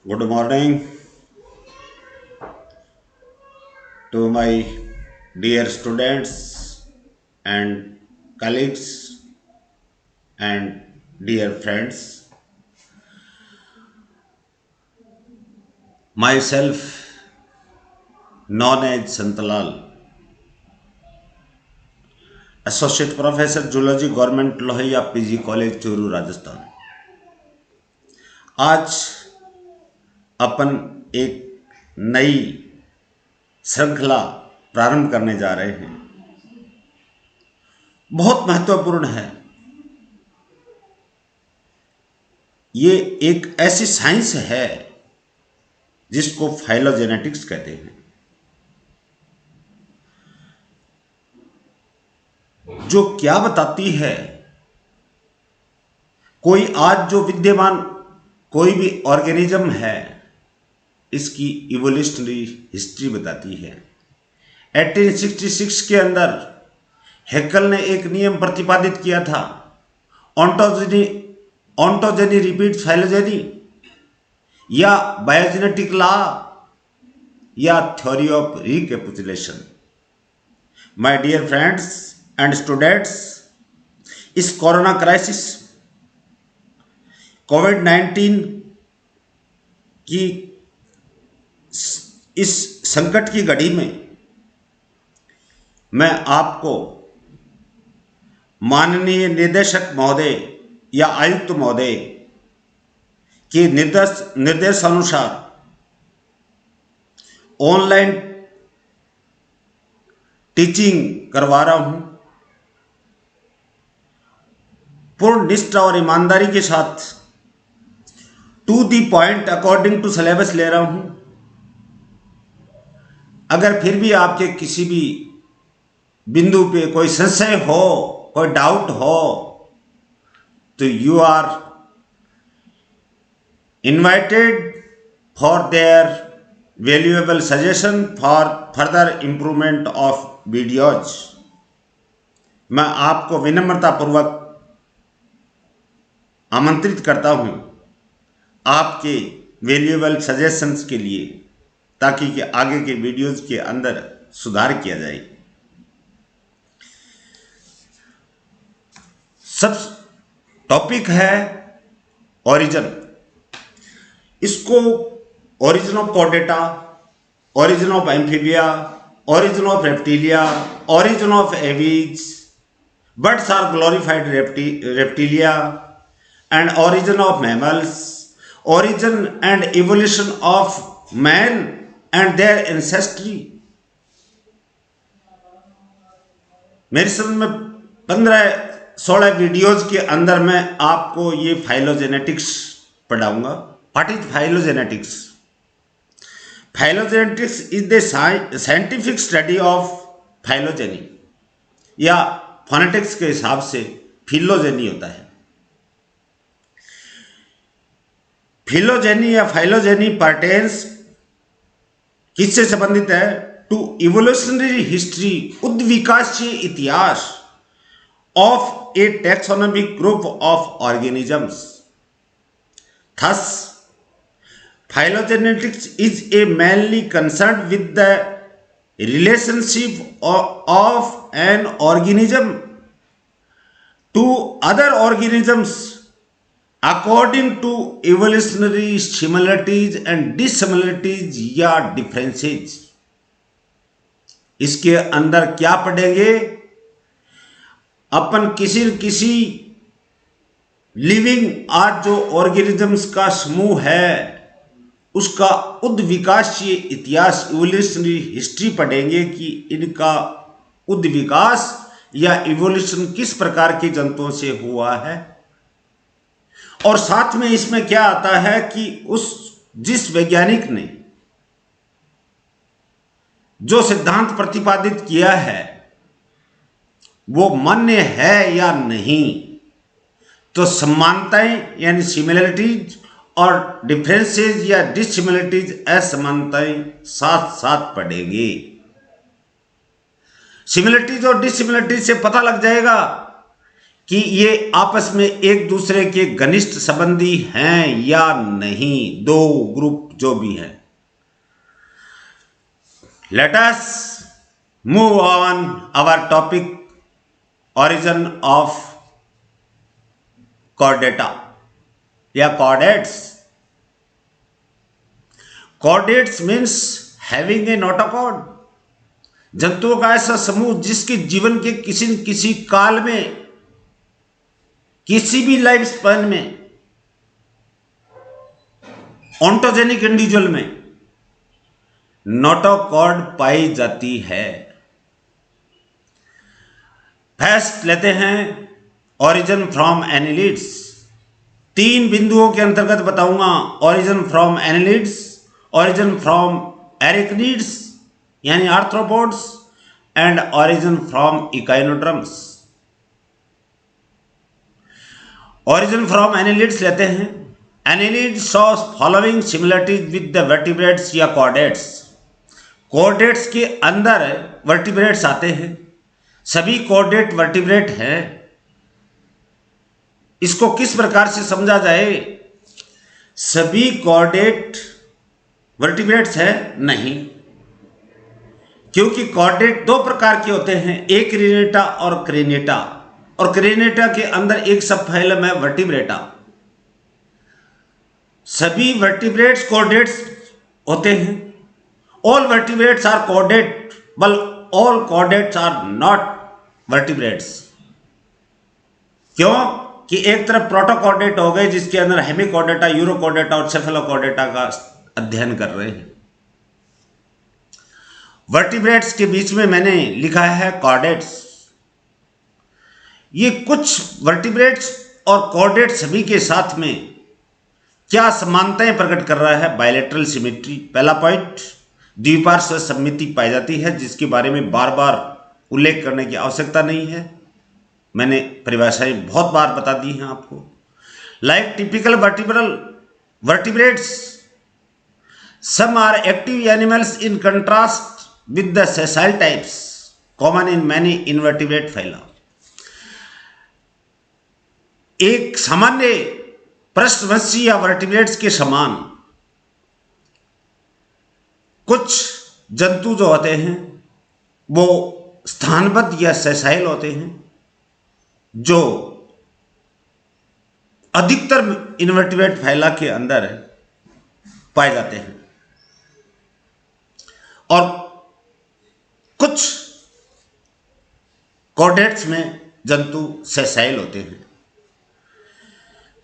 Good morning to my dear students and colleagues and dear friends. Myself, known as Santalal, Associate Professor Zoology, Government Lohia PG College, Churu Rajasthan. आज अपन एक नई श्रृंखला प्रारंभ करने जा रहे हैं। बहुत महत्वपूर्ण है। ये एक ऐसी साइंस है जिसको फाइलोजेनेटिक्स कहते हैं, जो क्या बताती है। कोई आज जो विद्यमान कोई भी ऑर्गेनिज्म है, इसकी इवोल्यूशनरी हिस्ट्री बताती है। 1866 के अंदर हैकेल ने एक नियम प्रतिपादित किया था, ऑन्टोजेनी रिपीट फाइलोजेनी, या बायोजेनेटिक लॉ, या theory of recapitulation. My dear friends and students, इस कोरोना क्राइसिस कोविड-19 की इस संकट की घड़ी में मैं आपको माननीय निदेशक महोदय या आयुक्त महोदय के निर्देशानुसार ऑनलाइन टीचिंग करवा रहा हूं। पूर्ण निष्ठा और ईमानदारी के साथ to the point according to syllabus ले रहा हूं। अगर फिर भी आपके किसी भी बिंदु पे कोई संशय हो, कोई डाउट हो, तो you are invited for their valuable suggestion for further improvement of videos. मैं आपको विनम्रतापूर्वक आमंत्रित करता हूं आपके वैल्यूएबल सजेशंस के लिए, ताकि कि आगे के वीडियोज के अंदर सुधार किया जाए। सब टॉपिक है ओरिजिन। इसको origin of Chordata, origin of Amphibia, origin of Reptilia, origin of Aves, birds are glorified Reptilia, and origin of mammals, origin and evolution of man and their ancestry। मेरी समझ में 15-16 वीडियोज के अंदर मैं आपको ये फाइलोजेनेटिक्स पढ़ाऊंगा। What is phylogenetics? Phylogenetics is the scientific study of phylogeny, या फोनेटिक्स के हिसाब से फिलोजेनी होता है। फिलोजेनी या फाइलोजेनी पर्टेन्स किससे संबंधित है? टू इवोल्यूशनरी हिस्ट्री, उद्विकासीय इतिहास of a taxonomic group of organisms. Thus phylogenetics is a mainly concern with the relationship of an organism to other organisms according to evolutionary similarities and dissimilarities या differences. इसके अंदर क्या पढ़ेंगे? अपन किसी living आज जो ऑर्गेनिजम्स का समूह है, उसका उद्विकासीय इतिहास, इवोल्यूशनरी हिस्ट्री पढ़ेंगे कि इनका उद्विकास या इवोल्यूशन किस प्रकार के जंतुओं से हुआ है। और साथ में इसमें क्या आता है कि जिस वैज्ञानिक ने जो सिद्धांत प्रतिपादित किया है वो मान्य है या नहीं। तो समानताएं यानी सिमिलरिटीज और डिफरेंसेस या डिसिमिलरिटीज, असमानताएं साथ साथ पढ़ेंगे। सिमिलरिटीज और डिसिमिलरिटीज से पता लग जाएगा कि ये आपस में एक दूसरे के घनिष्ठ संबंधी हैं या नहीं, दो ग्रुप जो भी हैं। Let us move on our topic, origin of chordata या chordates. Chordates means having a notochord, जंतुओं का ऐसा समूह जिसके जीवन के किसी न किसी काल में, किसी भी लाइफ स्पैन में, ऑन्टोजेनिक इंडिविजुअल में नोटोकॉर्ड पाई जाती है। फर्स्ट लेते हैं ओरिजिन फ्रॉम एनिलिड्स। 3 बिंदुओं के अंतर्गत बताऊंगा, origin from annelids, origin from arachnids यानी arthropods and origin from echinoderms. Origin from annelids लेते हैं। Annelids shows following similarities with the vertebrates या कॉर्डेट्स। कॉर्डेट्स के अंदर वर्टिब्रेट्स आते हैं, सभी कॉर्डेट वर्टिब्रेट हैं। इसको किस प्रकार से समझा जाए? सभी कॉर्डेट वर्टिब्रेट्स है? नहीं, क्योंकि कॉर्डेट 2 प्रकार के होते हैं, एक क्रेनेटा और क्रेनेटा, और क्रेनेटा के अंदर एक सब फाइलम है वर्टिब्रेटा। सभी वर्टिब्रेट्स कॉर्डेट्स होते हैं। All vertebrates are chordate, but all chordates are not vertebrates. क्यों? कि एक तरफ प्रोटोकॉर्डेट हो गए जिसके अंदर हेमिकॉर्डेटा, यूरोकॉर्डेटा और सेफेलोकॉर्डेटा का अध्ययन कर रहे हैं। वर्टिब्रेट्स के बीच में मैंने लिखा है कॉर्डेट्स। ये कुछ वर्टिब्रेट्स और कॉर्डेट सभी के साथ में क्या समानताएं प्रकट कर रहा है? Bilateral symmetry. पहला पॉइंट, द्विपार्श्व सममिति पाई जाती है, जिसके बारे में बार बार उल्लेख करने की आवश्यकता नहीं है, मैंने परिभाषाएं बहुत बार बता दी हैं आपको। Like typical vertebrates, some are active animals in contrast with the sessile types common in many invertebrate phyla. एक सामान्य पृष्ठवंशी या वर्टिब्रेट्स के समान कुछ जंतु जो होते हैं वो स्थानबद्ध या सेसाइल होते हैं, जो अधिकतर इनवर्टिब्रेट फाइला के अंदर पाए जाते हैं, और कुछ कॉर्डेट्स में जंतु सेसाइल होते हैं।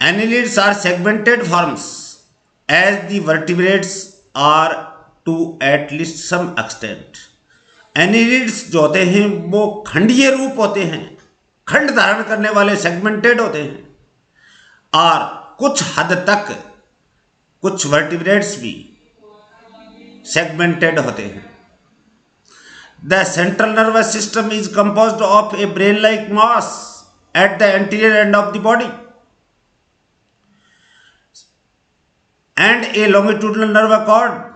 Annelids are segmented forms as the vertebrates are to at least some extent. Annelids जो होते हैं वो खंडीय रूप होते हैं, खंड धारण करने वाले, सेगमेंटेड होते हैं, और कुछ हद तक कुछ वर्टिब्रेट्स भी सेगमेंटेड होते हैं। The central nervous system is composed of a brain like mass at the anterior end of the body and a longitudinal nerve cord.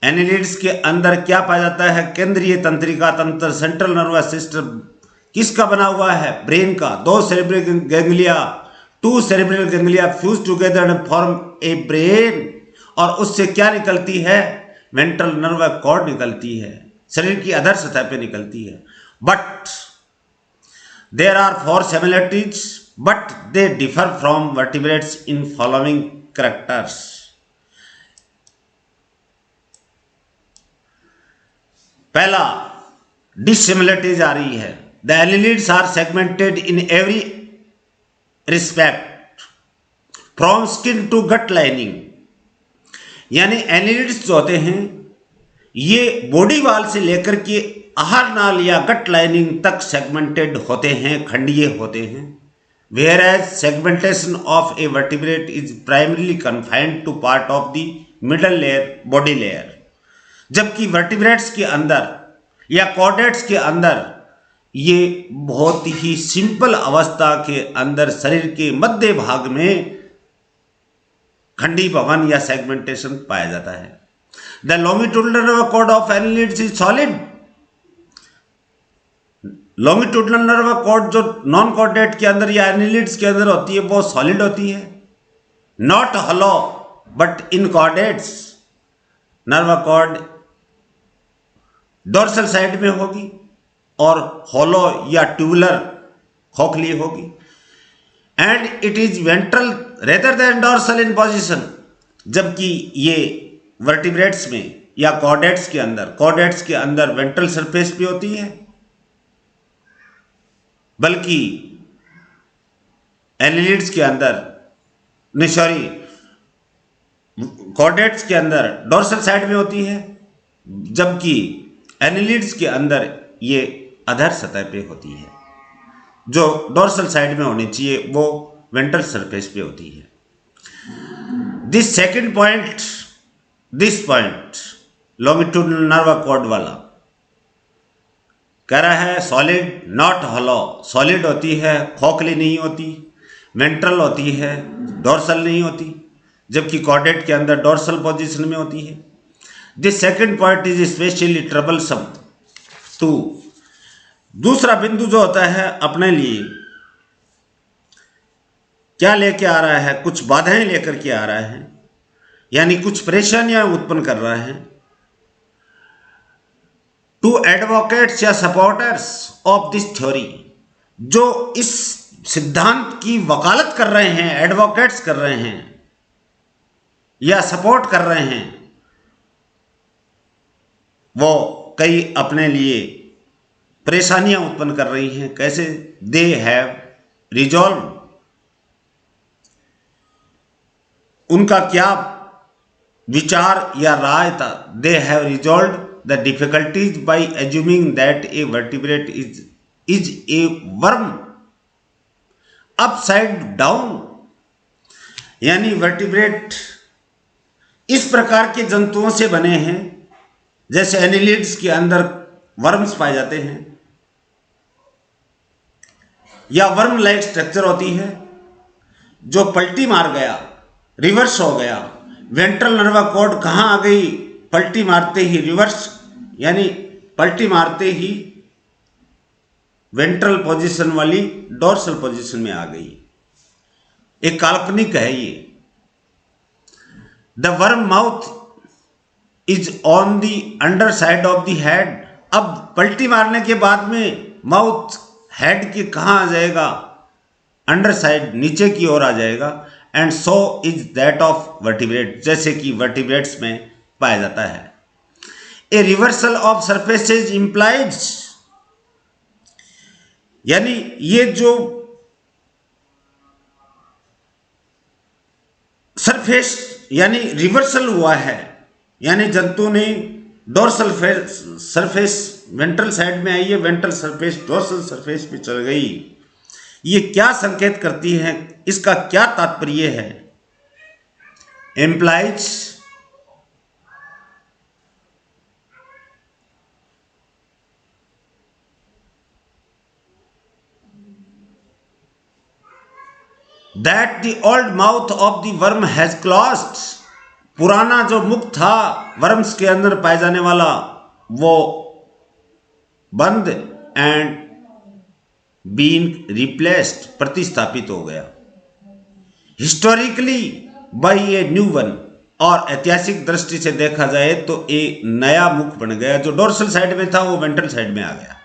Annelids के अंदर क्या पाया जाता है? केंद्रीय तंत्रिका तंत्र, सेंट्रल नर्वस सिस्टम किसका बना हुआ है? ब्रेन का। 2 cerebral ganglia, 2 cerebral ganglia fuse together and form A brain, और उससे क्या निकलती है? वेंट्रल नर्व कॉर्ड निकलती है, शरीर की अधर सतह पे निकलती है। But there are 4 similarities but they differ from vertebrates in following characters. पहला डिसिमिलरिटीज आ रही है। The annelids are segmented in every respect from skin to gut lining, यानी एनिलिड्स जो होते हैं ये बॉडी वाल से लेकर के आहार नाल या गट लाइनिंग तक सेगमेंटेड होते हैं, खंडीय होते हैं। Whereas segmentation of a vertebrate is primarily confined to part of the middle layer, body layer, जबकि वर्टिब्रेट्स के अंदर या कॉर्डेट्स के अंदर ये बहुत ही सिंपल अवस्था के अंदर शरीर के मध्य भाग में खंडी भवन या सेगमेंटेशन पाया जाता है। The longitudinal nerve cord of annelids is solid. Longitudinal nerve cord जो नॉन कॉर्डेट के अंदर या एनिलिड्स के अंदर होती है वो सॉलिड होती है, not hollow but in chordates nerve cord dorsal side में होगी और हॉलो या ट्यूबुलर खोखली होगी। And it is ventral rather than dorsal in position, जबकि ये वर्टिब्रेट्स में या कॉर्डेट्स के अंदर वेंट्रल सरफेस भी होती है, बल्कि एनिलिड्स के अंदर कॉर्डेट्स के अंदर डोर्सल साइड में होती है, जबकि एनिलिड्स के अंदर ये अधर सतह पे होती है। जो डोर्सल साइड में होनी चाहिए वो वेंट्रल सरफेस पे होती है। This second point, this point longitudinal nerve cord वाला कह रहा है सॉलिड नॉट हॉलो, सॉलिड होती है, खोखली नहीं होती, वेंट्रल होती है, डोर्सल नहीं होती, जबकि कॉर्डेट के अंदर डोर्सल पोजीशन में होती है। This second point is specially troublesome too. दूसरा बिंदु जो होता है अपने लिए क्या लेके आ रहा है, कुछ बाधाएं लेकर के आ रहा है, यानी कुछ परेशानियां उत्पन्न कर रहा है। टू एडवोकेट्स या सपोर्टर्स ऑफ दिस थ्योरी, जो इस सिद्धांत की वकालत कर रहे हैं, एडवोकेट्स कर रहे हैं या सपोर्ट कर रहे हैं, वो कई अपने लिए परेशानियां उत्पन्न कर रही हैं। कैसे? दे हैव रिजॉल्व, उनका क्या विचार या राय था? They have resolve the difficulties by assuming that A vertebrate is a worm upside down, यानी वर्टिब्रेट इस प्रकार के जंतुओं से बने हैं जैसे एनिलिड्स के अंदर वर्म्स पाए जाते हैं या वर्म लाइक स्ट्रक्चर होती है जो पलटी मार गया, रिवर्स हो गया। वेंट्रल नर्वा कॉर्ड कहाँ आ गई? पलटी मारते ही रिवर्स, यानी पलटी मारते ही वेंट्रल पोजीशन वाली डोर्सल पोजीशन में आ गई। एक काल्पनिक है ये। The worm mouth is on the under side of the head. अब पलटी मारने के बाद में माउथ हेड के कहाँ आ जाएगा? अंडर साइड, नीचे की ओर आ जाएगा। And so is that of vertebrate, जैसे कि वर्टिब्रेट्स में पाया जाता है। ए रिवर्सल ऑफ सरफेसेज इंप्लाइज, यानी ये जो सरफेस यानी रिवर्सल हुआ है, यानी जंतु ने डोर्सल सरफेस वेंट्रल साइड में आई है, वेंट्रल सरफेस डोर्सल सरफेस पे चल गई। ये क्या संकेत करती है? इसका क्या तात्पर्य है? Implies that the old mouth of the worm has closed, पुराना जो मुख था वर्म्स के अंदर पाए जाने वाला वो बंद, एंड बीइंग रिप्लेस्ड, प्रतिस्थापित हो गया, historically by a new one, और ऐतिहासिक दृष्टि से देखा जाए तो एक नया मुख बन गया। जो डोर्सल साइड में था वो वेंट्रल साइड में आ गया।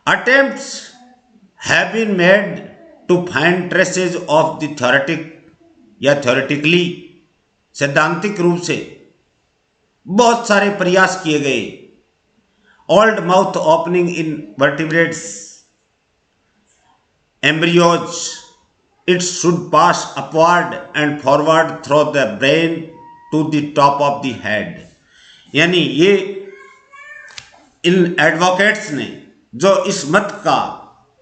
Attempts have been made to find traces of the theoretic या थ्योरेटिकली, सैद्धांतिक रूप से बहुत सारे प्रयास किए गए। Old mouth opening in vertebrates embryos, it should pass upward and forward through the brain to the top of the head. यानी ये इन एडवोकेट्स ने जो इस मत का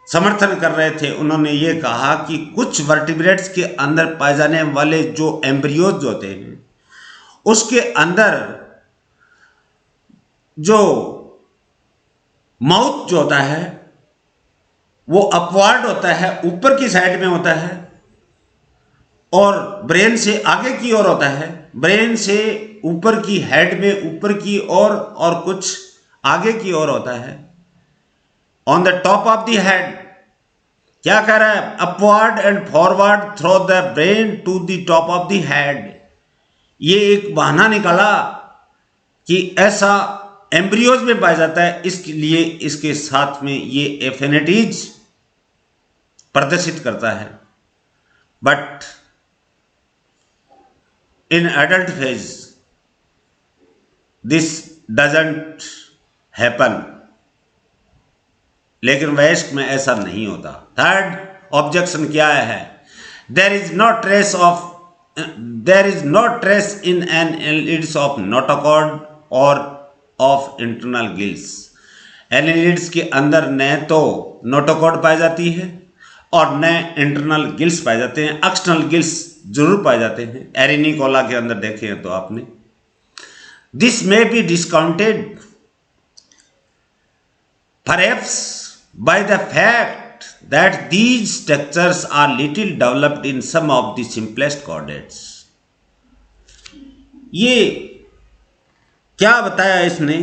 समर्थन कर रहे थे, उन्होंने ये कहा कि कुछ वर्टिब्रेट्स के अंदर पाए जाने वाले जो एम्ब्रियोज होते हैं उसके अंदर जो माउथ जो होता है वो अपवर्ड होता है, ऊपर की साइड में होता है, और ब्रेन से आगे की ओर होता है। ब्रेन से ऊपर की हेड में ऊपर की ओर और कुछ आगे की ओर होता है। On the top of the head, क्या कह रहा है, upward and forward through the brain to the top of the head. ये एक बहाना निकाला कि ऐसा एम्ब्रियोज में पाया जाता है, इसके लिए इसके साथ में ये एफिनिटीज प्रदर्शित करता है। But in adult phase this doesn't happen, लेकिन वयस्क में ऐसा नहीं होता। थर्ड ऑब्जेक्शन क्या है, there is no trace in an annelids of notochord और ऑफ इंटरनल गिल्स। एनालिड्स के अंदर न तो नोटोकॉर्ड पाई जाती है और न इंटरनल गिल्स पाए जाते हैं। एक्सटर्नल गिल्स जरूर पाए जाते हैं, एरिनिकोला के अंदर देखे हैं तो आपने। This may be discounted perhaps by the fact that these structures are little developed in some of the simplest chordates। ये क्या बताया इसने,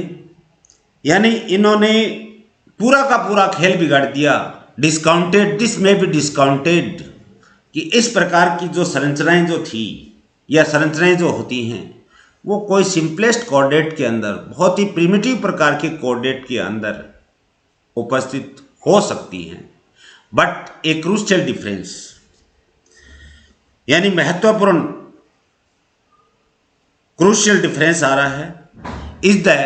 यानी इन्होंने पूरा का पूरा खेल बिगाड़ दिया। डिस्काउंटेड, दिस में भी डिस्काउंटेड, कि इस प्रकार की जो संरचनाएं जो थी या संरचनाएं जो होती हैं वो कोई सिंपलेस्ट कॉर्डेट के अंदर, बहुत ही प्रिमिटिव प्रकार के कॉर्डेट के अंदर उपस्थित हो सकती हैं। बट ए क्रूशियल डिफरेंस, यानी महत्वपूर्ण क्रूशियल डिफरेंस आ रहा है, is the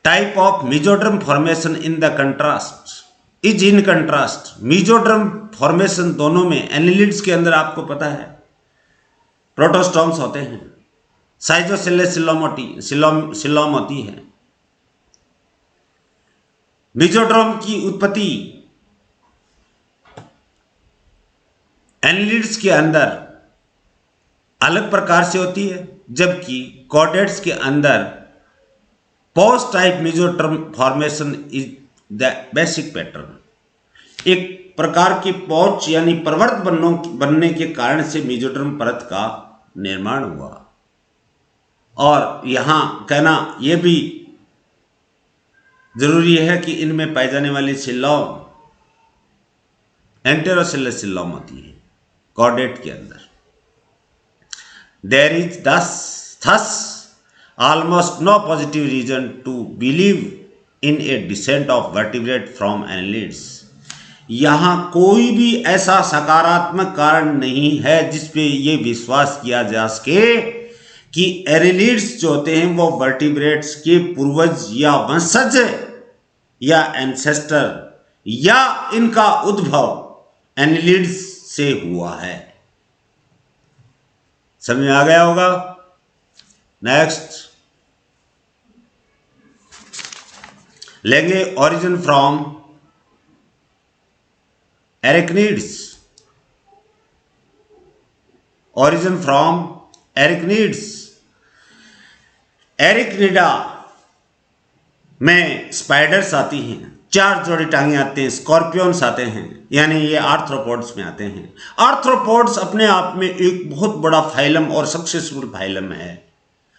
type of mesoderm formation in the contrast, is in contrast. Mesoderm formation दोनों में, एनालिड्स के अंदर आपको पता है प्रोटोस्टॉम्स होते हैं, साइटोसेलेस सिलोम होती है। मेसोडर्म की उत्पत्ति एनालिड्स के अंदर अलग प्रकार से होती है, जबकि कॉर्डेट्स के अंदर post type mesoderm formation is the basic pattern. एक प्रकार की पौच यानी प्रवर्त बनने के कारण से मेसोडर्म परत का निर्माण हुआ। और यहां कहना यह भी जरूरी है कि इनमें पाई जाने वाली सिलोम एंटेरोसेलस सिलोम होती है कॉर्डेट के अंदर। There is thus almost no positive reason to believe in a descent of vertebrate from annelids। यहां कोई भी ऐसा सकारात्मक कारण नहीं है जिसपे ये विश्वास किया जा सके कि एनालिड्स जो होते हैं वो वर्टिब्रेट्स के पूर्वज या वंशज या एंसेस्टर या इनका उद्भव एनालिड्स से हुआ है। समझ में आ गया होगा। नेक्स्ट लेंगे origin from arachnids. Origin from arachnids. Arachnida में स्पाइडर्स आती हैं, 4 जोड़ी टांगे आते हैं, स्कॉर्पियंस आते हैं, यानी ये आर्थ्रोपोड्स में आते हैं। आर्थ्रोपोड्स अपने आप में एक बहुत बड़ा फाइलम और सक्सेसफुल फाइलम है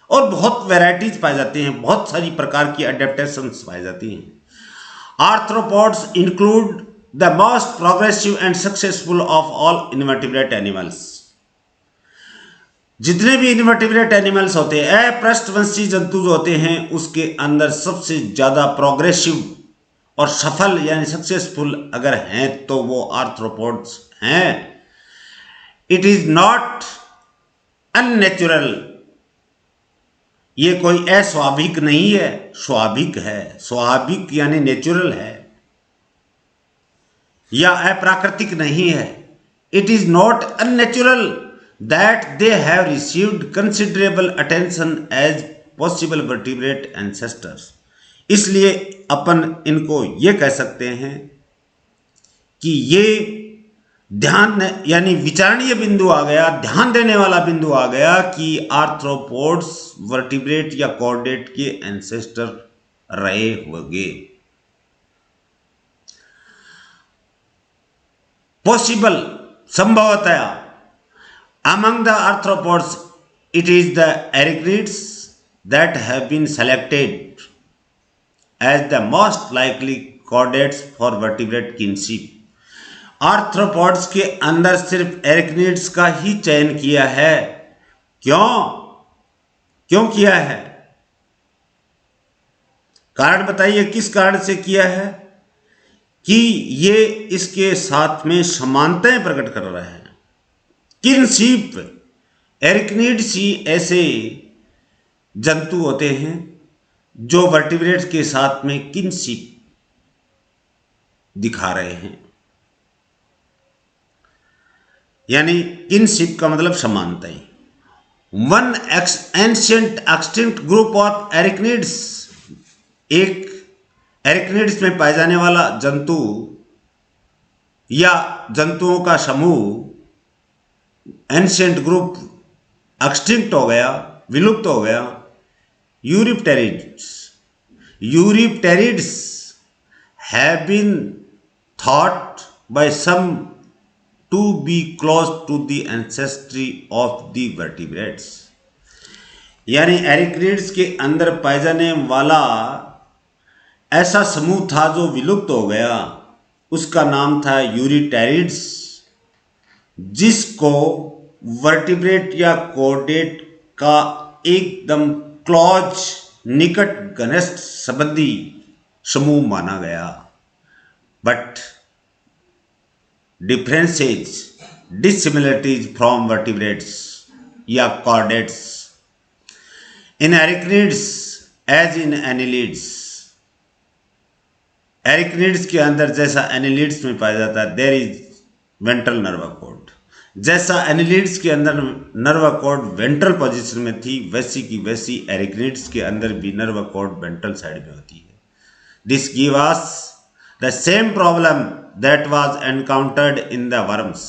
और बहुत वैरायटीज पाई जाती हैं, बहुत सारी प्रकार की अडेप्टेशंस पाई जाती हैं। Arthropods include the most progressive and successful of all invertebrate animals. जितने भी इनवर्टिब्रेट एनिमल्स होते हैं, अपृष्ठवंशी जंतु जो होते हैं, उसके अंदर सबसे ज्यादा प्रोग्रेसिव और सफल यानी सक्सेसफुल अगर हैं तो वो आर्थ्रोपोड्स हैं। इट इज नॉट अननेचुरल, ये कोई अस्वाभाविक नहीं है, स्वाभाविक है। स्वाभाविक यानी नेचुरल है या अप्राकृतिक नहीं है। It is not unnatural that they have received considerable attention as possible vertebrate ancestors. इसलिए अपन इनको ये कह सकते हैं कि ये ध्यान यानी विचारणीय बिंदु आ गया, ध्यान देने वाला बिंदु आ गया कि आर्थ्रोपोड्स वर्टिब्रेट या कॉर्डेट के एंसेस्टर रहे होंगे। पॉसिबल संभवतया among the arthropods it is the arachnids that have been selected as the most likely chordates for vertebrate kinship. Arthropods के अंदर सिर्फ एरिकनिड्स का ही चयन किया है। क्यों किया है? कारण बताइए, किस कारण से किया है? कि ये इसके साथ में समानताएं प्रकट कर रहे हैं। किनशिप, एरिकनिड्स ही ऐसे जंतु होते हैं जो वर्टिब्रेट्स के साथ में किनशिप दिखा रहे हैं। यानी किनशिप का मतलब समानताएं। One ancient extinct group of arachnids, एक एरिकनिड्स में पाए जाने वाला जंतु या जंतुओं का समूह, एंशिएंट ग्रुप एक्सटिंक्ट हो गया, विलुप्त हो गया। यूरिप्टेरिड्स have been thought by some to be close to the ancestry of the vertebrates. यानी एरिकनिड्स के अंदर पाए जाने वाला ऐसा समूह था जो विलुप्त हो गया, उसका नाम था यूरिटेरिड्स, जिसको वर्टिब्रेट या कॉर्डेट का एकदम क्लोज, निकट घनिष्ठ संबंधी समूह माना गया। But differences, dissimilarities from vertebrates या chordates in arachnids as in annelids. Arachnids के अंदर जैसा एनिलिड्स में पाया जाता है, there is ventral nerve cord. जैसा एनिलिड्स के अंदर नर्वा कॉर्ड वेंट्रल पोजीशन में थी, वैसी की वैसी एरिकनिड्स के अंदर भी नर्वा कॉर्ड वेंट्रल साइड में होती है। This gives us the same problem that was encountered in the worms.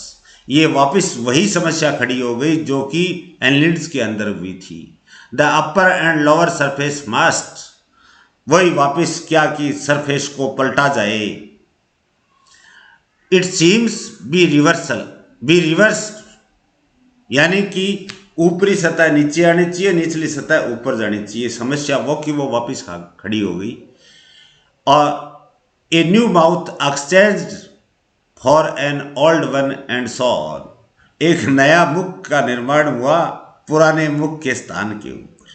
ये वापस वही समस्या खड़ी हो गई जो कि एनिलिड्स के अंदर हुई थी। The upper and lower surface must, वही वापस क्या कि सरफेस को पलटा जाए। It seems be reversed, यानी कि ऊपरी सतह नीचे आनी चाहिए, निचली सतह ऊपर जानी चाहिए। समस्या वो कि वो वापस खड़ी हो गई। और a new mouth exchange for an old one and so on, एक नया मुख का निर्माण हुआ पुराने मुख के स्थान के ऊपर।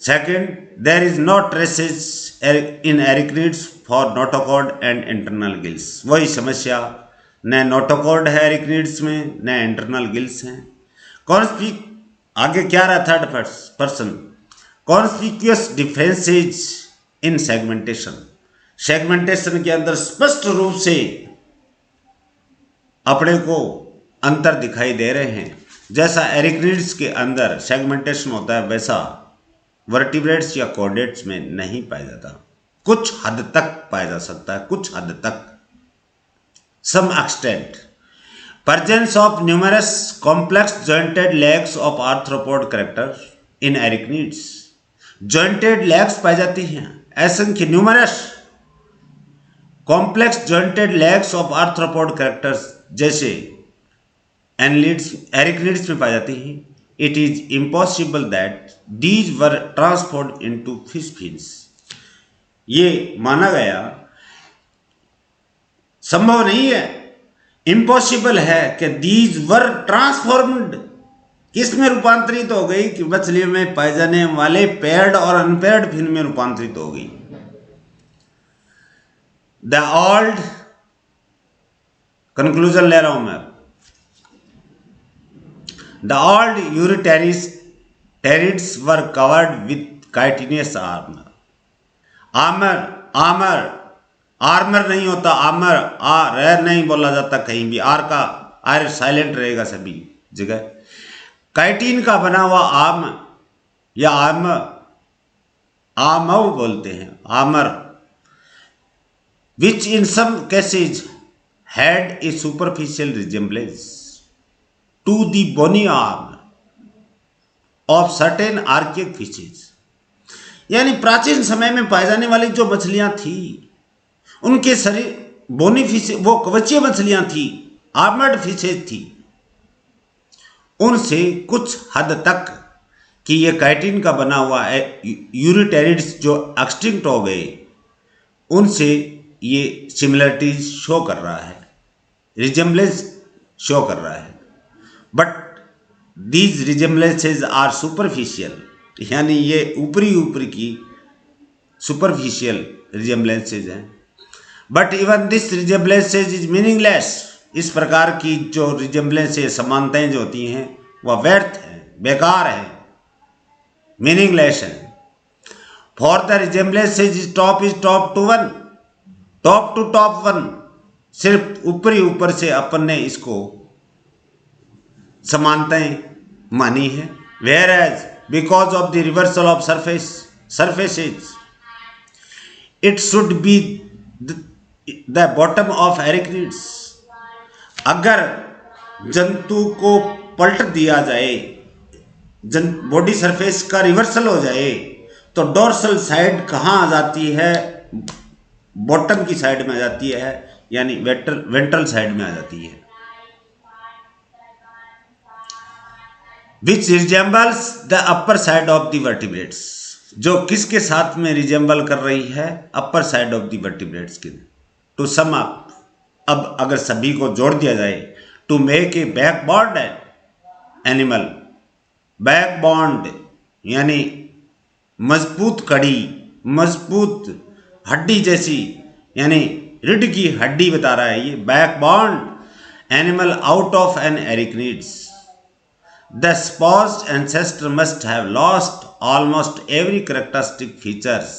Second, there is no traces in arachnids for notochord and internal gills. वही समस्या, न नोटोकॉर्ड है एरिकनिड्स में, न इंटरनल गिल्स हैं। आगे क्या रहा? Third person, conspicuous differences in segmentation के अंदर स्पष्ट रूप से अपने को अंतर दिखाई दे रहे हैं। जैसा एरिकनिड्स के अंदर सेगमेंटेशन होता है, वैसा वर्टिब्रेट्स या कॉर्डेट्स में नहीं पाया जाता। कुछ हद तक पाया जा सकता है, कुछ हद तक, some extent. Presence of numerous complex jointed legs of arthropod character in arachnids. Jointed legs पाई जाती हैं, असंख्य numerous complex jointed legs of arthropod characters जैसे एरिकनिड्स में पाई जाती हैं। It is impossible that these were transformed into fish fins. ये माना गया, संभव नहीं है, इम्पॉसिबल है कि दीज वर ट्रांसफॉर्म्ड, किस में रूपांतरित हो गई कि मछली में पाए जाने वाले पेयर्ड और अनपेयर्ड फिन में रूपांतरित हो गई। द ओल्ड, कंक्लूजन ले रहा हूं मैं, the old eurypterids were covered with chitinous armour नहीं होता, आर्मर नहीं बोला जाता कहीं भी, आर का आर साइलेंट रहेगा सभी जगह। काइटिन का बना हुआ आर्म या आर्मव बोलते हैं, armour, which in some cases had a superficial resemblance to the bony arm of certain archaic fishes. यानी प्राचीन समय में पाए जाने वाली जो मछलियां थी, उनके शरीर बोनी फिश, वो कवचीय मछलियां थी, आर्मर्ड फिशेज थी, उनसे कुछ हद तक कि ये काइटिन का बना हुआ है, यूरिटेरिड्स जो एक्सटिंक्ट हो गए उनसे ये सिमिलरिटीज शो कर रहा है, रिजेम्बलेंस शो कर रहा है। But these resemblances are superficial, यानी ये ऊपरी ऊपरी की सुपरफिशियल रिजेम्बलेंसेज हैं। But even this resemblances is meaningless, इस प्रकार की जो रिजेम्बलेंसेज समानताएं जो होती हैं वह व्यर्थ है, बेकार है, मीनिंगलेस है। For the resemblances is top to one, top to top one, सिर्फ ऊपरी ऊपर से अपन ने इसको समानताएं मानी है। Whereas because of the reversal of surfaces it should be the bottom of arachnids, अगर जंतु को पलट दिया जाए, बॉडी सरफेस का रिवर्सल हो जाए, तो डोर्सल साइड कहाँ आ जाती है, बॉटम की साइड में आ जाती है, यानी वेंट्रल साइड में आ जाती है। Which resembles the upper side of the vertebrates, जो किसके साथ में रिजेंबल कर रही है, upper side of the vertebrates के। टू सम अप, अब अगर सभी को जोड़ दिया जाए, to make a backbone animal, backbone यानी मजबूत कड़ी, मजबूत हड्डी जैसी, यानी रीढ़ की हड्डी बता रहा है ये, backbone animal out of an arachnids. The supposed ancestor must have lost almost every characteristic features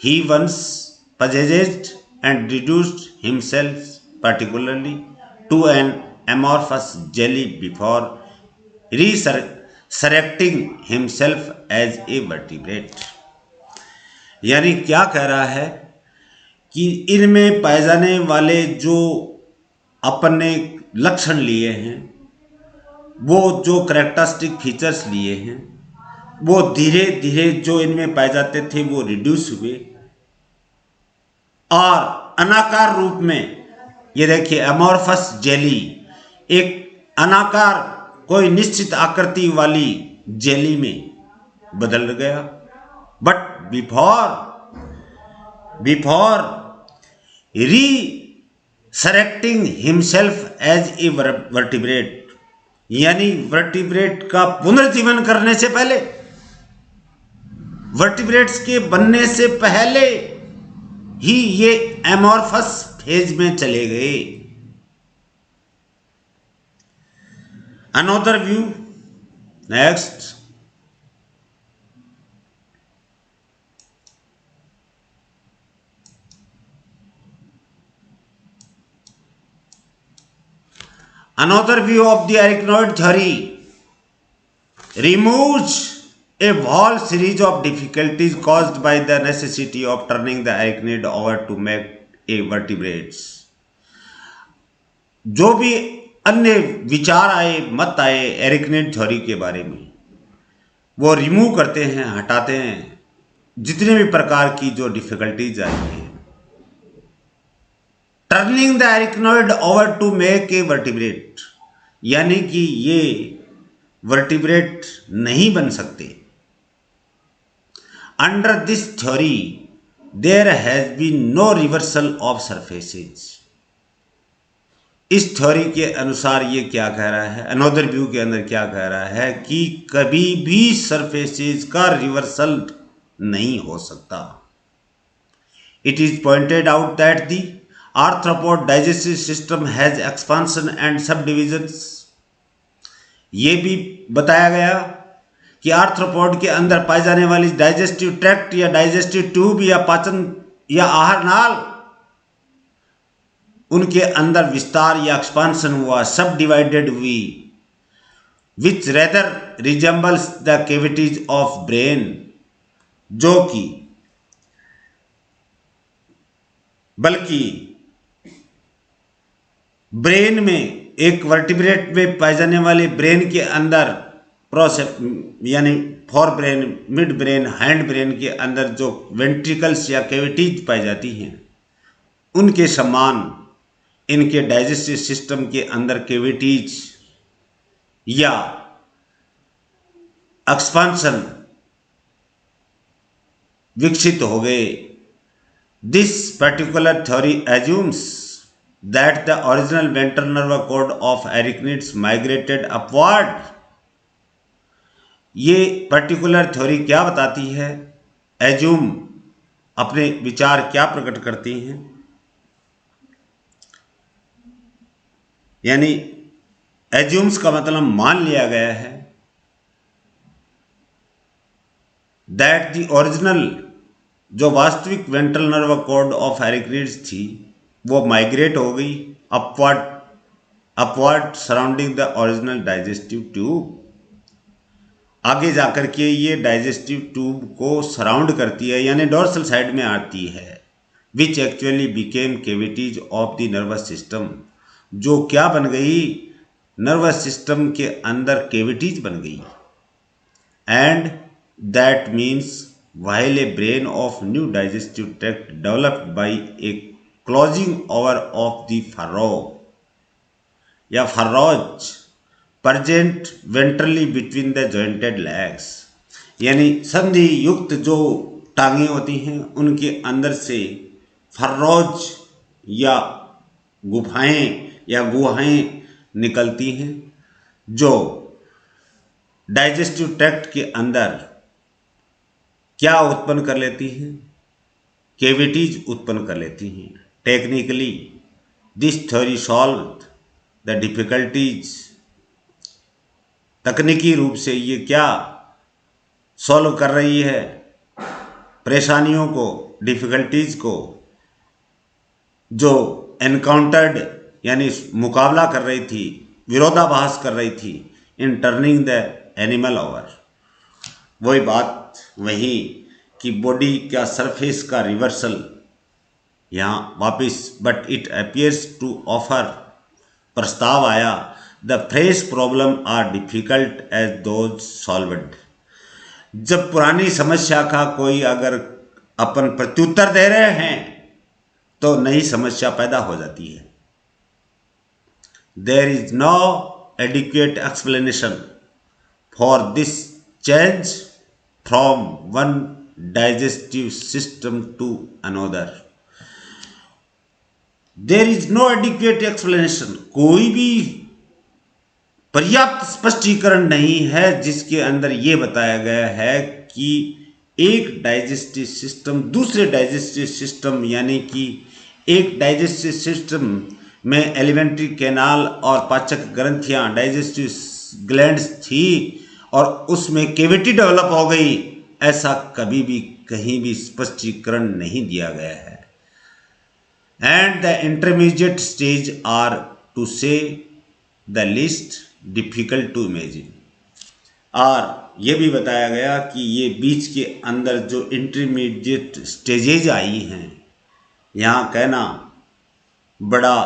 he once possessed and reduced himself particularly to an amorphous jelly before resurrecting himself as a vertebrate। यानी क्या कह रहा है कि इनमें पाए जाने वाले जो अपने लक्षण लिए हैं, वो जो कैरेक्टरिस्टिक फीचर्स लिए हैं, वो धीरे धीरे जो इनमें पाए जाते थे वो रिड्यूस हुए और अनाकार रूप में, ये देखिए अमॉर्फस जेली, एक अनाकार कोई निश्चित आकृति वाली जेली में बदल गया। But before resurrecting himself as a vertebrate, यानी वर्टिब्रेट का पुनर्जीवन करने से पहले, वर्टिब्रेट्स के बनने से पहले ही ये एमॉर्फस फेज में चले गए। Another view next, another view of the arachnoid theory removes a whole series of difficulties caused by the necessity of turning the arachnid over to make a vertebrates। जो भी अन्य विचार आए, मत आए एरिकनिड थ्योरी के बारे में, वो रिमूव करते हैं, हटाते हैं जितने भी प्रकार की जो डिफिकल्टीज आई हैं। Turning the arachnoid over to make a vertebrate, यानी कि ये वर्टिब्रेट नहीं बन सकते। Under this theory there has been no reversal of surfaces. इस थ्योरी के अनुसार ये क्या कह रहा है, अनदर व्यू के अंदर क्या कह रहा है कि कभी भी सरफेसेज का रिवर्सल नहीं हो सकता। It is pointed out that the arthropod digestive system has expansion and सब डिविजन्स। ये भी बताया गया कि आर्थ्रोपोड के अंदर पाई जाने वाली डाइजेस्टिव ट्रैक्ट या डाइजेस्टिव ट्यूब या पाचन या आहार नाल, उनके अंदर विस्तार या एक्सपांशन हुआ, सब डिवाइडेड हुई, which rather resembles the cavities of brain, जो कि बल्कि ब्रेन में, एक वर्टिब्रेट में पाए जाने वाले ब्रेन के अंदर प्रोसेस यानी for brain, mid brain, hind brain के अंदर जो वेंट्रिकल्स या कैविटीज पाई जाती हैं, उनके समान इनके डाइजेस्टिव सिस्टम के अंदर कैविटीज या एक्सपांशन विकसित हो गए। This particular theory assumes that the original ventral nerve cord of arachnids migrated upward. ये पर्टिकुलर थ्योरी क्या बताती है, एज्यूम अपने विचार क्या प्रकट करती हैं, यानी एज्यूम्स का मतलब मान लिया गया है दैट द ओरिजिनल, जो वास्तविक वेंट्रल नर्व कॉर्ड ऑफ एरिकनिड्स थी वो माइग्रेट हो गई upward upward surrounding the original digestive tube. आगे जाकर के ये डाइजेस्टिव ट्यूब को सराउंड करती है, यानी डोर्सल साइड में आती है, which actually became cavities of the nervous system, जो क्या बन गई, नर्वस सिस्टम के अंदर केविटीज बन गई। And that means while a brain of new digestive tract developed by a closing over of the furrow या फर्रोज present ventrally between the jointed legs, यानी संधि युक्त जो टांगे होती हैं उनके अंदर से फर्रोज या गुहाएं निकलती हैं, जो डाइजेस्टिव ट्रैक्ट के अंदर क्या उत्पन्न कर लेती हैं, केविटीज उत्पन्न कर लेती हैं। Technically this theory solve the difficulties, तकनीकी रूप से ये क्या सॉल्व कर रही है, परेशानियों को, डिफिकल्टीज को, जो एनकाउंटर्ड यानी मुकाबला कर रही थी, विरोधाभास कर रही थी इन टर्निंग द एनिमल ओवर। वही बात वही कि बॉडी का सरफेस का रिवर्सल यहाँ वापिस, but it appears to offer, प्रस्ताव आया, the fresh problem are difficult as those solved. जब पुरानी समस्या का कोई अगर अपन प्रत्युत्तर दे रहे हैं तो नई समस्या पैदा हो जाती है। There is no adequate explanation for this change from one digestive system to another. There is no adequate explanation, कोई भी पर्याप्त स्पष्टीकरण नहीं है जिसके अंदर यह बताया गया है कि एक डाइजेस्टिव सिस्टम दूसरे डाइजेस्टिव सिस्टम, यानी कि एक डाइजेस्टिव सिस्टम में एलिमेंट्री कैनाल और पाचक ग्रंथियां, डाइजेस्टिव ग्लैंड्स थी और उसमें केविटी डेवलप हो गई, ऐसा कभी भी कहीं भी स्पष्टीकरण नहीं दिया गया है। And the intermediate stage are to say the least difficult to imagine. और ये भी बताया गया कि ये बीच के अंदर जो इंटरमीडिएट स्टेजेज आई हैं, यहाँ कहना बड़ा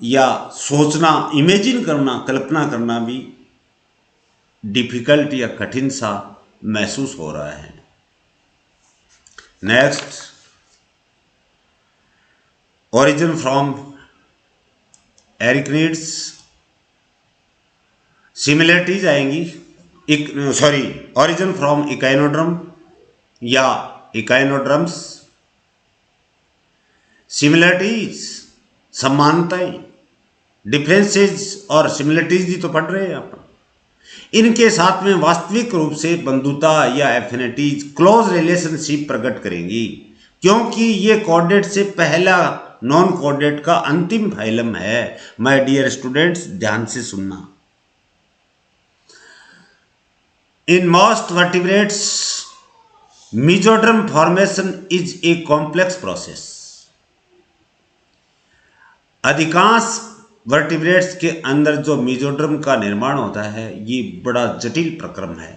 या सोचना, इमेजिन करना, कल्पना करना भी डिफिकल्ट या कठिन सा महसूस हो रहा है। नेक्स्ट, ओरिजिन फ्रॉम एरिकनिड्स, सिमिलरिटीज आएंगी, ओरिजिन फ्रॉम इकाइनोड्रम या इकाइनोड्रम्स, सिमिलरिटीज समानताएं, डिफरेंसेस और सिमिलरिटीज भी तो पढ़ रहे हैं आप। इनके साथ में वास्तविक रूप से बंधुता या एफिनिटीज, क्लोज रिलेशनशिप प्रकट करेंगी, क्योंकि ये कोऑर्डिनेट से पहला नॉन कोऑर्डिनेट का अंतिम फाइलम है। माय डियर स्टूडेंट्स, ध्यान से सुनना। In most vertebrates, mesoderm formation is a complex process. अधिकांश वर्टिब्रेट्स के अंदर जो मेसोडर्म का निर्माण होता है ये बड़ा जटिल प्रक्रम है।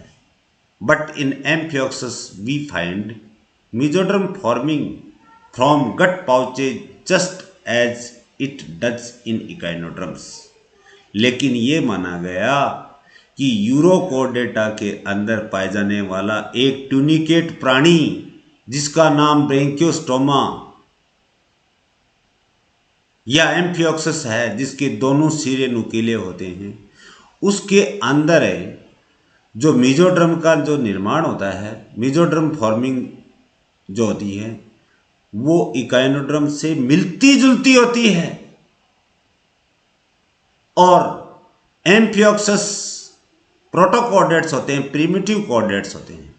But in amphioxus we find mesoderm forming from gut pouches just as it does in echinoderms. लेकिन ये माना गया कि यूरोकोर्डेटा के अंदर पाए जाने वाला एक ट्यूनिकेट प्राणी जिसका नाम ब्रेंकियोस्टोमा या एम्फियोक्सस है, जिसके दोनों सिरे नुकीले होते हैं, उसके अंदर जो मेसोडर्म का जो निर्माण होता है, मेसोडर्म फॉर्मिंग जो होती है वो इकाइनोडर्म से मिलती जुलती होती है, और एम्फियोक्सस प्रोटोकॉर्डेट्स होते हैं, प्रिमिटिव कॉर्डेट्स होते हैं।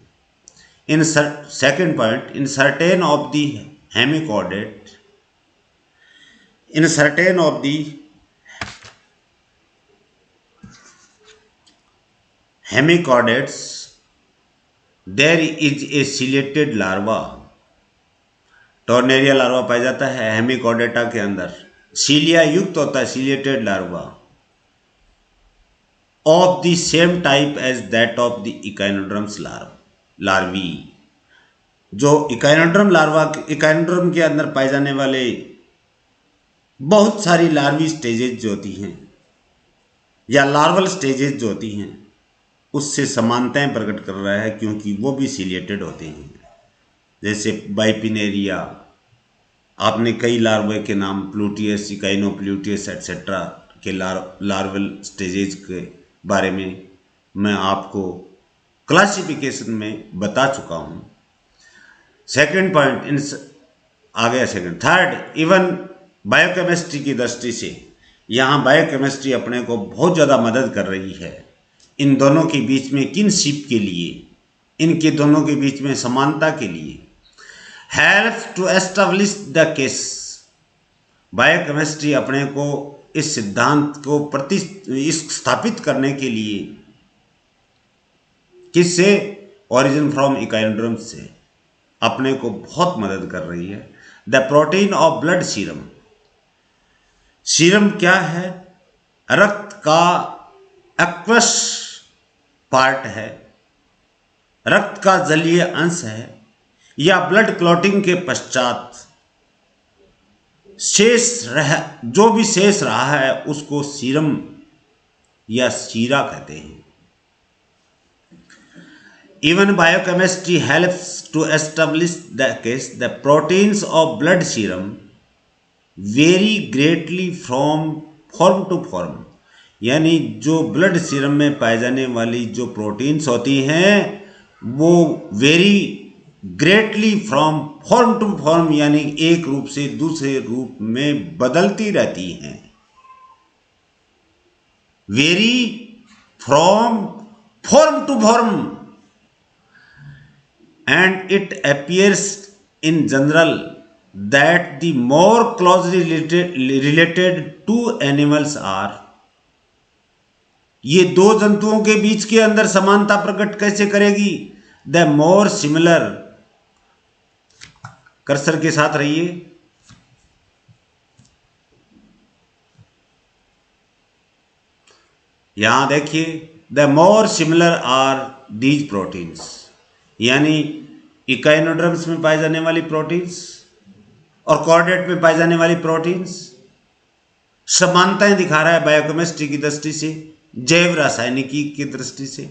In second point, in certain of the hemichordate, in certain of the hemichordates there is a ciliated larva, tornaria larva पाया जाता है हेमिकॉर्डेटा के अंदर, सीलिया युक्त होता है ciliated larva of the same type as that of the echinoderms larvae. जो echinoderm larva, इकाइनोड्रम के अंदर पाए जाने वाले बहुत सारी लार्वी स्टेजेज जो होती हैं या लार्वल स्टेजेज जो होती हैं उससे समानताएं प्रकट कर रहा है, क्योंकि वो भी सिलेटेड होते हैं। जैसे बाइपिनेरिया, आपने कई लार्वे के नाम प्लूटियस, इकाइनोप्लूटियस एटसेट्रा के लार्वल स्टेजेज के बारे में मैं आपको क्लासिफिकेशन में बता चुका हूँ। सेकंड पॉइंट, इन आ गया सेकंड। थर्ड, इवन बायोकेमिस्ट्री की दृष्टि से यहाँ बायोकेमिस्ट्री अपने को बहुत ज़्यादा मदद कर रही है इन दोनों के बीच में किनशिप के लिए, इनके दोनों के बीच में समानता के लिए। Help to establish the case, biochemistry अपने को इस सिद्धांत को स्थापित करने के लिए किससे, ओरिजिन फ्रॉम इकाइनोड्रम से अपने को बहुत मदद कर रही है। The protein of blood serum, serum क्या है? रक्त का एक्वस पार्ट है, रक्त का जलीय अंश है, या ब्लड क्लॉटिंग के पश्चात जो भी शेष रहा है उसको सीरम या सीरा कहते हैं। Even biochemistry helps to establish the case the proteins of blood serum vary greatly from form to form, यानी जो ब्लड सीरम में पाए जाने वाली जो प्रोटीन्स होती हैं वो vary greatly from form to form, यानी एक रूप से दूसरे रूप में बदलती रहती हैं। Vary from form to form, and it appears in general that the more closely related two animals are, ये दो जंतुओं के बीच के अंदर समानता प्रकट कैसे करेगी? द मोर सिमिलर, कर्सर के साथ रहिए, यहां देखिए, the more similar are these proteins, यानी इकाइनोड्रम्स में पाए जाने वाली प्रोटीन्स और कॉर्डेट में पाए जाने वाली प्रोटीन्स समानताएं दिखा रहा है बायोकेमिस्ट्री की दृष्टि से, जैव रासायनिकी की दृष्टि से।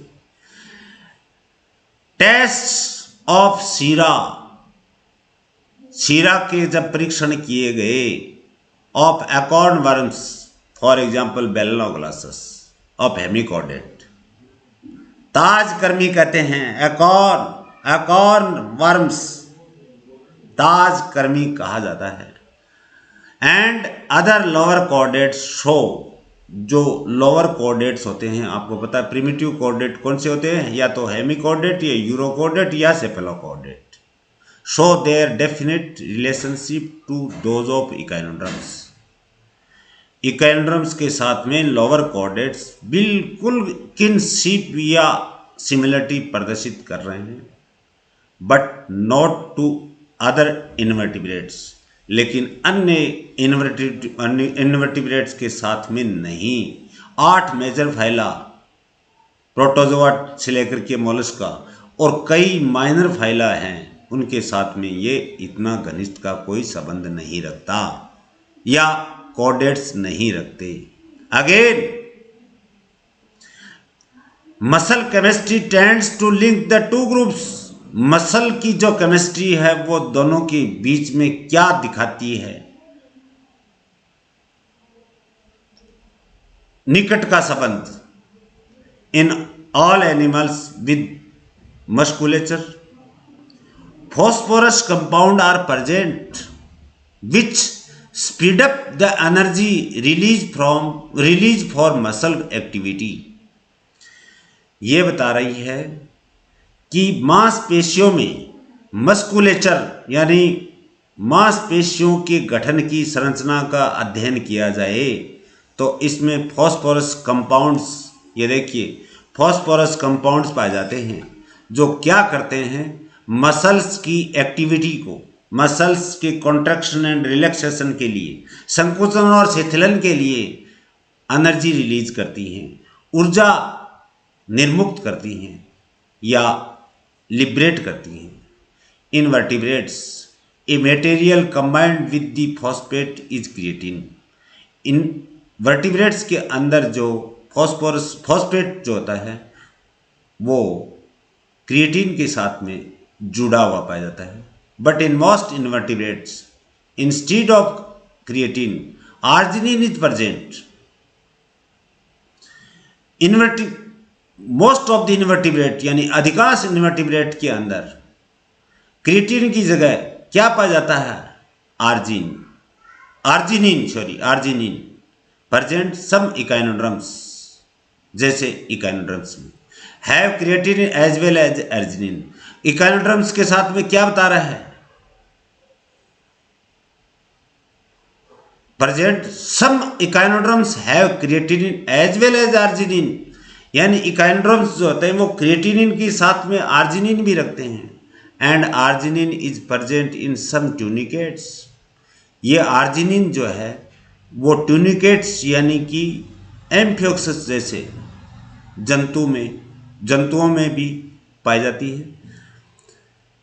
टेस्ट ऑफ सीरा, सीरा के जब परीक्षण किए गए of acorn worms, for example balanoglossus of hemichordate, ताजकर्मी कहते हैं, एकॉर्न वर्म्स ताजकर्मी कहा जाता है। And other lower chordates show, जो लोअर कॉर्डेट्स होते हैं आपको पता है प्रिमिटिव कॉर्डेट कौन से होते हैं, या तो हेमिकॉर्डेट या यूरोकॉर्डेट या सेफेलोकॉर्डेट, show their definite relationship to those of echinoderms। इकाइनोड्रम्स के साथ में लोअर कॉर्डेट्स बिल्कुल किनशिप या सिमिलरिटी प्रदर्शित कर रहे हैं, but not to other invertebrates, लेकिन अन्य इनवर्टिब्रेट्स के साथ में नहीं। 8 मेजर फाइला, प्रोटोजोआ से लेकर के मोलस्का, और कई माइनर फाइला हैं, उनके साथ में ये इतना घनिष्ठ का कोई संबंध नहीं रखता या कॉर्डेट्स नहीं रखते। Again, muscle chemistry tends to link the two groups, muscle की जो केमिस्ट्री है वो दोनों के बीच में क्या दिखाती है? निकट का संबंध। इन all animals with musculature. Phosphorus compound are present which speed up the energy release for muscle activity. ये बता रही है कि मांसपेशियों में मस्कुलेचर यानी मांसपेशियों के गठन की संरचना का अध्ययन किया जाए तो इसमें फॉस्फोरस कंपाउंड्स, ये देखिए फॉस्फोरस कंपाउंड्स पाए जाते हैं जो क्या करते हैं, मसल्स की एक्टिविटी को, मसल्स के कॉन्ट्रैक्शन एंड रिलैक्सेशन के लिए, संकुचन और शिथिलन के लिए एनर्जी रिलीज करती हैं, ऊर्जा निर्मुक्त करती हैं या लिबरेट करती हैं. In vertebrates a material combined with the phosphate is creatine. In vertebrates के अंदर जो फॉस्फेट जो होता है वो क्रिएटिन के साथ में जुड़ा हुआ पाया जाता है. But in most invertebrates instead of creatine arginine is present. Most of the invertebrate यानी अधिकांश इनवर्टिब्रेट के अंदर क्रिएटिन की जगह क्या पाया जाता है, आर्जिनिन प्रेजेंट. सम इकाइनोड्रम्स जैसे इकाइनोड्रम्स में have creatine as well as arginine. Echinoderms के साथ में क्या बता रहा है, present some echinoderms have creatine as well as arginine. यानी इकाइनोड्रम्स जो होते हैं वो क्रिएटिनिन के साथ में आर्जिनिन भी रखते हैं. And arginine is present in some tunicates. ये आर्जिनिन जो है वो ट्यूनिकेट्स यानी कि एम्फियोक्सिस जैसे जंतुओं में भी पाई जाती है.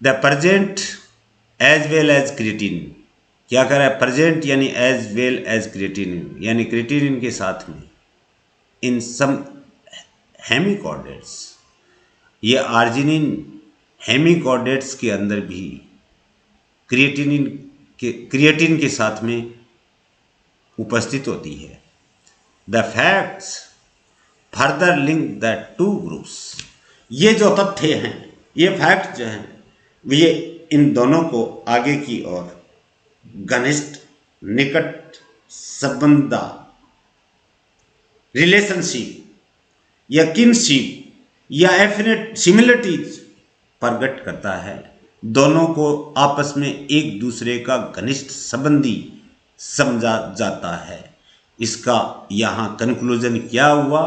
The present as well as creatine, क्या कर रहा है, प्रेजेंट यानी एज वेल एज क्रिएटिनिन यानी क्रिएटिनिन के साथ में इन सम हेमिकॉर्डेट्स. ये आर्जिनिन हेमिकॉर्डेट्स के अंदर भी क्रिएटिन के साथ में उपस्थित होती है. The facts further link the two groups. ये जो तथ्य हैं, ये फैक्ट जो हैं ये इन दोनों को आगे की ओर घनिष्ठ निकट संबंध, रिलेशनशिप या किनशिप या एफिनिट सिमिलरिटीज प्रकट करता है. दोनों को आपस में एक दूसरे का घनिष्ठ संबंधी समझा जाता है. इसका यहाँ कंक्लूजन क्या हुआ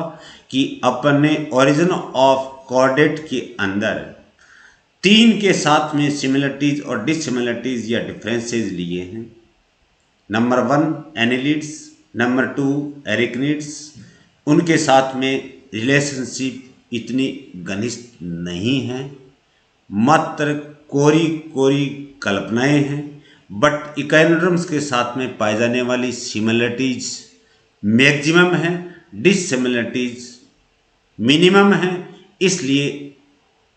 कि अपने ओरिजिन ऑफ कॉर्डेट के अंदर 3 के साथ में सिमिलरिटीज और डिससिमिलरिटीज या डिफरेंसेस लिए हैं. Number 1 annelids, number 2 एरिकनिड्स. उनके साथ में रिलेशनशिप इतनी घनिष्ठ नहीं है, मात्र कोरी कल्पनाएं हैं. बट इकाइनोड्रम्स के साथ में पाए जाने वाली सिमिलरिटीज मैक्सिमम है, डिससिमिलरिटीज मिनिमम है. इसलिए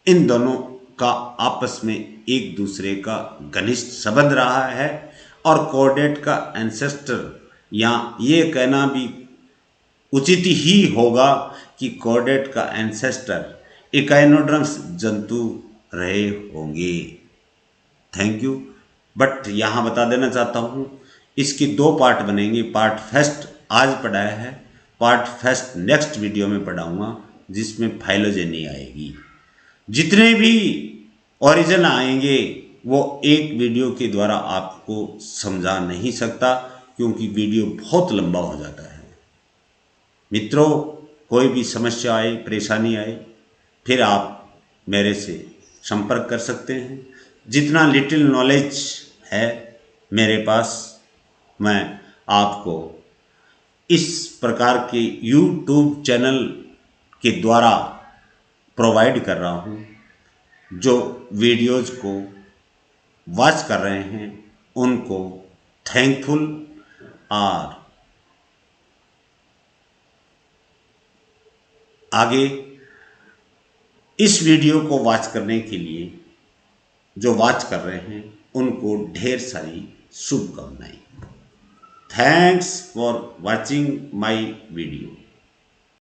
इन दोनों का आपस में एक दूसरे का घनिष्ठ संबंध रहा है. और कॉर्डेट का एंसेस्टर, या ये कहना भी उचित ही होगा कि कॉर्डेट का एंसेस्टर इकाइनोड्रम्स जंतु रहे होंगे. Thank you. बट यहाँ बता देना चाहता हूँ इसकी 2 पार्ट बनेंगे. पार्ट फर्स्ट आज पढ़ाया है, पार्ट फर्स्ट नेक्स्ट वीडियो में पढ़ाऊँगा जिसमें फाइलोजेनी आएगी. जितने भी ओरिजिन आएंगे वो एक वीडियो के द्वारा आपको समझा नहीं सकता क्योंकि वीडियो बहुत लंबा हो जाता है. मित्रों, कोई भी समस्या आए, परेशानी आए, फिर आप मेरे से संपर्क कर सकते हैं. जितना लिटिल नॉलेज है मेरे पास, मैं आपको इस प्रकार के YouTube चैनल के द्वारा प्रोवाइड कर रहा हूँ. जो वीडियोज़ को वॉच कर रहे हैं उनको थैंकफुल, और आगे इस वीडियो को वॉच करने के लिए जो वॉच कर रहे हैं उनको ढेर सारी शुभकामनाएं. Thanks for watching my video.